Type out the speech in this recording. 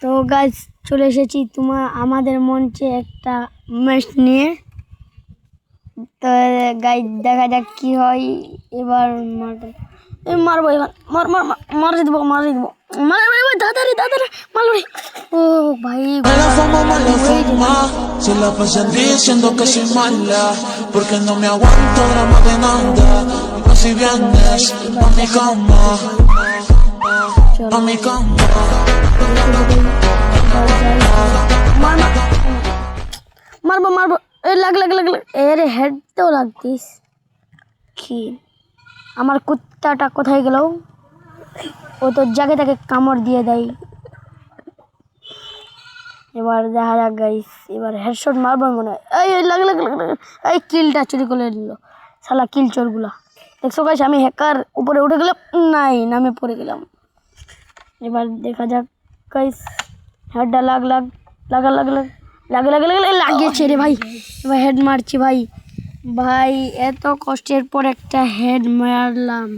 তো গাইস চলে এসেছি আমাদের মঞ্চে একটা ম্যাচ নিয়ে। তো গাইস দেখা যাক কি হয়। এবার মারবো, এবার মারে দেবো দাদারে মারলো। ও ভাই La fama, mala fama. Se la pasan diciendo que soy mala, porque no me aguanto drama de nada. Y si vienes a mi cama, a mi cama. মারবো লাগ এর হেড তো লাগতিস কি। আমার কুত্তাটা কোথায় গেল? ও তো জাগে তাকে কামড় দিয়ে দেয়। এবার দেখা যাক গাইস, এবার হেডশট মারবো মনে হয়। এই লাগ এই কিলটা চুরি করে নিল শালা কিল চোরগুলা। দেখছো গাইস, আমি হ্যাকার উপরে উঠে গেলাম, নাই নামে পড়ে গেলাম। এবার দেখা যাক গাইস, হেডটা লাগিয়েছে রে ভাই। এবার হেড মারছি ভাই। এত কষ্টের পর একটা হেড মারলাম।